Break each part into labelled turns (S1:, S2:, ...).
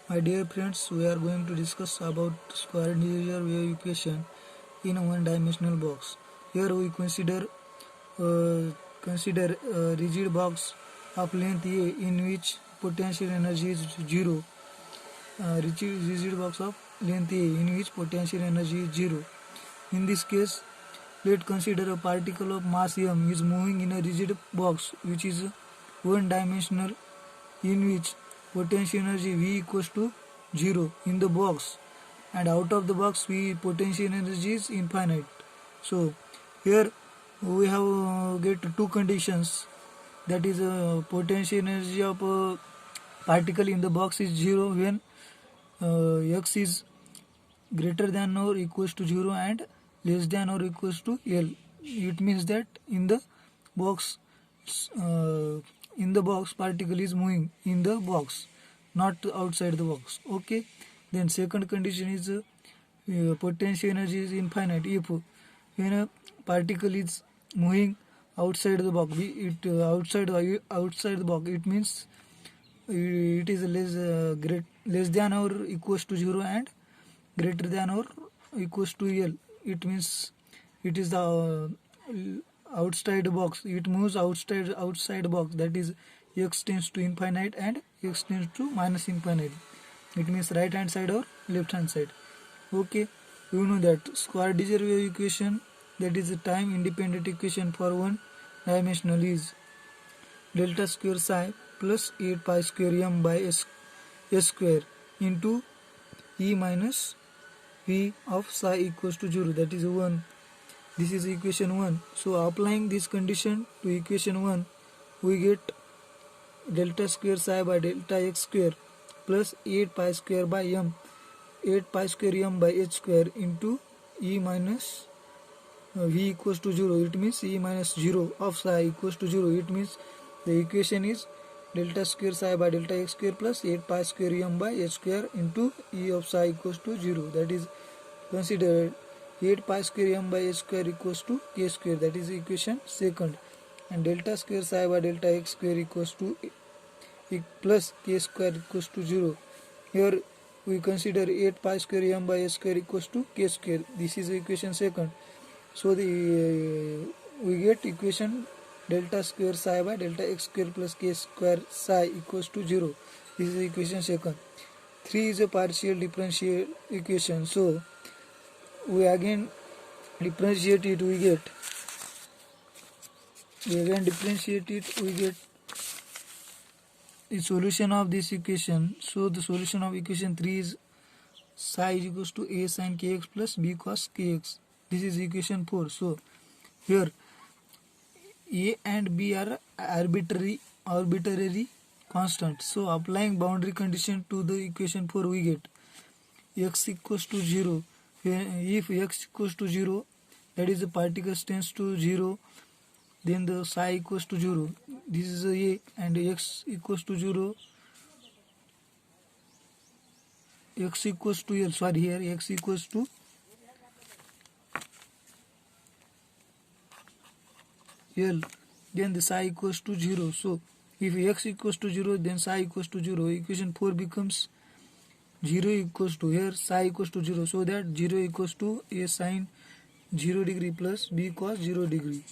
S1: My dear friends, we are going to discuss about square linear wave equation in a one-dimensional box. Here we consider a rigid box of length A in which potential energy is zero. Rigid box of length A in which potential energy is zero. In this case, let's consider a particle of mass m is moving in a rigid box which is one-dimensional, in which potential energy V equals to 0 in the box, and out of the box V potential energy is infinite. So here we have get two conditions, that is potential energy of a particle in the box is 0 when x is greater than or equals to 0 and less than or equals to L. It means that box uh, in the box particle is moving in the box, not outside the box. Okay, then second condition is potential energy is infinite if when a particle is moving outside the box, outside the box, it means it is less than or equals to 0 and greater than or equals to L. It means it is the outside box, it moves outside box, that is x tends to infinite and x tends to minus infinite. It means right hand side or left hand side. Okay, you know that square digit wave equation, that is the time independent equation for one dimensional, is delta square psi plus 8 pi square m by s square into e minus v of psi equals to 0, that is 1. This is equation 1. So applying this condition to equation 1, we get delta square psi by delta x square plus 8 pi square by m, 8 pi square m by h square into e minus v equals to 0. It means e minus 0 of psi equals to 0. It means the equation is delta square psi by delta x square plus 8 pi square m by h square into e of psi equals to 0. That is considered 8 pi square m by h square equals to k square, that is equation second, and delta square psi by delta x square equals to plus k square equals to 0. Here we consider 8 pi square m by h square equals to k square. This is equation second. So we get equation delta square psi by delta x square plus k square psi equals to 0. This is equation second. 3 is a partial differential equation. So we again differentiate it, we get the solution of this equation. So the solution of equation 3 is psi is equals to a sin kx plus b cos kx. This is equation 4. So here a and b are arbitrary constants. So applying boundary condition to the equation 4, we get x equals to 0. If x equals to 0, that is the particle tends to 0, then the psi equals to 0. This is a, and x equals to 0, x equals to L, sorry, here x equals to L, then the psi equals to 0. So if x equals to 0, then psi equals to 0. Equation 4 becomes 0 equals to, here psi equals to 0, so that 0 equals to a sin 0 degree plus b cos 0 degree.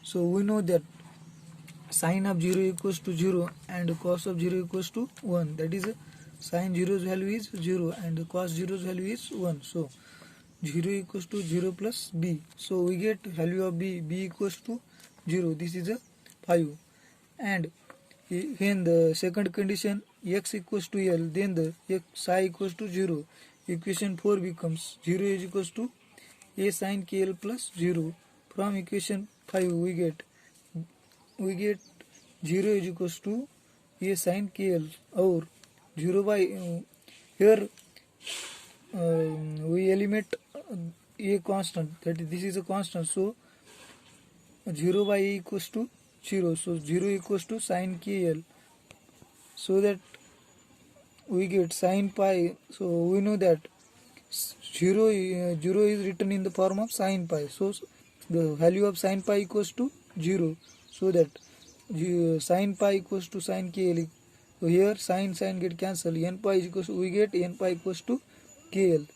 S1: So we know that sine of 0 equals to 0 and cos of 0 equals to 1, that is sin 0's value is 0 and cos 0's value is 1. So 0 equals to 0 plus b. So we get value of b equals to 0. This is a 5. And when the second condition x equals to L, then the psi equals to 0. Equation 4 becomes 0 is equals to a sin kl plus 0. From equation 5 we get 0 is equals to a sin kl, or 0 by here we eliminate a constant, that is, this is a constant, so 0 by a equals to 0. So 0 equals to sin kl, so that we get sin pi. So we know that 0 is written in the form of sin pi. So the value of sin pi equals to 0. So that sin pi equals to sin kl So here sin get cancel. N pi is equals to, we get n pi equals to KL.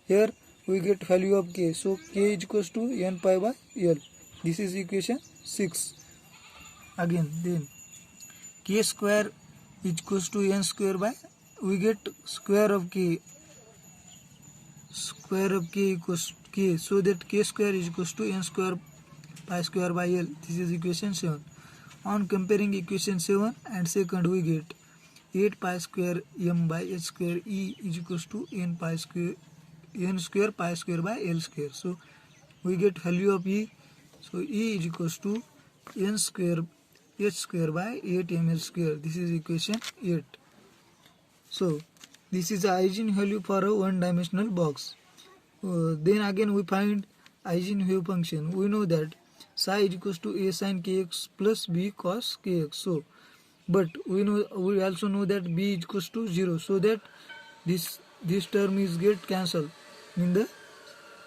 S1: Here we get value of k. So k is equals to n pi by L. This is equation 6. Again then k square is equals to n square by, we get square of k. Square of k equals k. So that k square is equals to n square pi square by L. This is equation 7. On comparing equation 7 and second, we get 8 pi square m by h square e is equals to n square pi square by L square. So we get value of e. So e is equals to n square h square by 8 ml square. This is equation 8. So this is the eigenvalue for a one-dimensional box. Then again we find eigenvalue function. We know that psi is equals to a sin kx plus b cos kx. So, but we also know that b is equals to 0. So that this term is get cancelled in the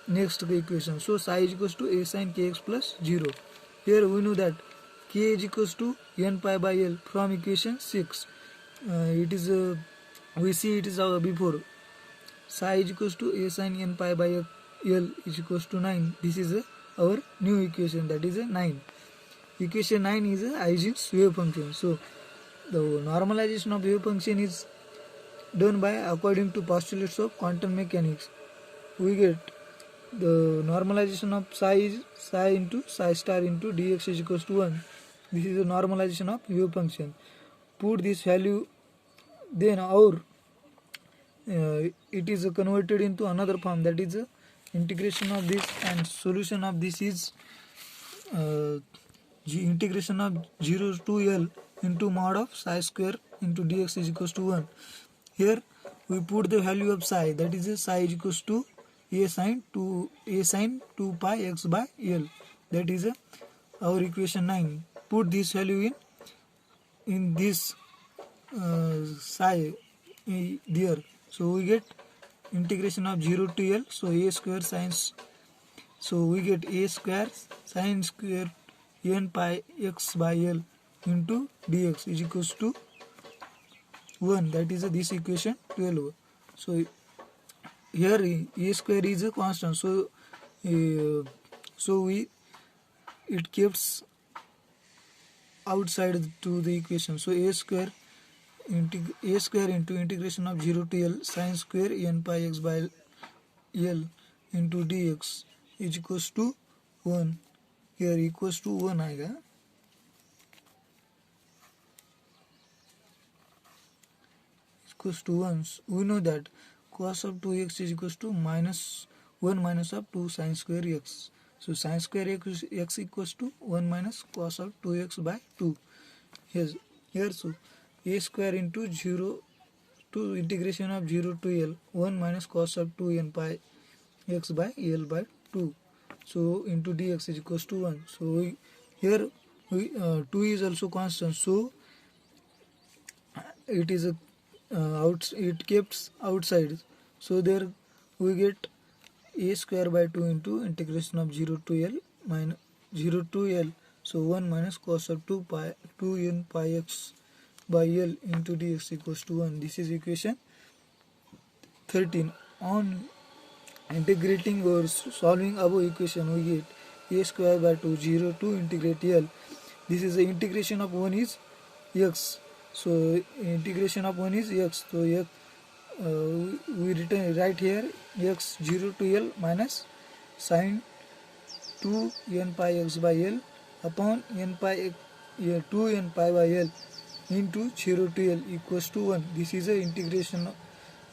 S1: next equation. So psi is equals to a sin kx plus 0. Here we know that k is equals to n pi by L from equation 6. It is we see it is before. Psi is equals to a sin n pi by L is equals to 9. This is our new equation, that is a 9. Equation 9 is a Huygens wave function. So the normalization of wave function is done by according to postulates of quantum mechanics. We get the normalization of psi is psi into psi star into dx is equals to 1. This is the normalization of wave function. Put this value, then our it is converted into another form, that is integration of this, and solution of this is integration of 0 to L into mod of psi square into dx is equals to 1. Here we put the value of psi, that is psi is equals to a sin 2 pi x by L. That is our equation 9. Put this value in this psi there. So we get integration of 0 to L. So a square sines. So we get a square sin square n pi x by L into dx is equals to 1. That is this equation 12. So here a square is a constant. So it keeps outside to the equation. So a square into integration of 0 to L sin square n pi x by L into dx is equals to 1. Here equals to 1 आएगा. Equals to 1. We know that cos of 2x is equals to minus 1 minus of 2 sin square x. So sin square x equals to 1 minus cos of 2x by 2. Here so a square into 0 to integration of 0 to L 1 minus cos of 2 n pi x by L by 2. So into dx is equals to 1. So here 2 is also constant. So it is it keeps outside. So there we get a square by 2 into integration of 0 to L minus 0 to L. So 1 minus cos of 2 n pi x by L into dx equals to 1. This is equation 13. On integrating or solving above equation, we get a square by 2 0 to integrate L. This is the integration of 1 is x. So integration of 1 is x. So we write here x 0 to L minus sin 2 n pi x by L upon n pi 2 n pi by L into 0 to L equals to 1. This is the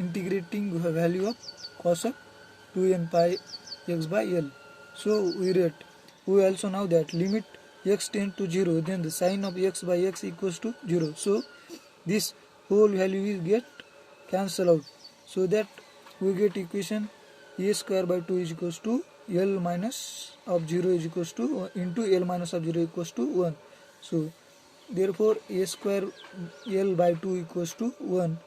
S1: integrating value of cos of 2 n pi x by L. So we also know that limit x tends to 0, then the sin of x by x equals to 0. So this whole value will get cancel out. So that we get equation a square by 2 is equals to L minus of 0 is equals to into L minus of 0 equals to 1. So therefore a square L by 2 equals to 1,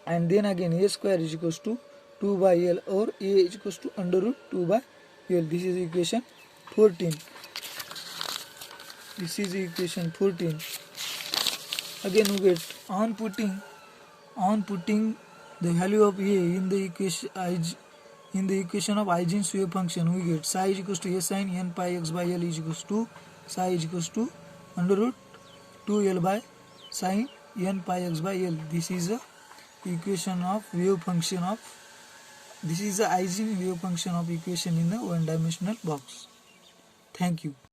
S1: and then again a square is equals to 2 by L or a is equals to under root 2 by L. This is equation 14. This is equation 14. Again we get on putting the value of a in the equation of Huygens wave function, we get psi is equals to a sin n pi x by l is equals to psi is equals to under root 2l by sin n pi x by l. This is the equation of wave function of, this is the Huygens wave function of equation in the one dimensional box. Thank you.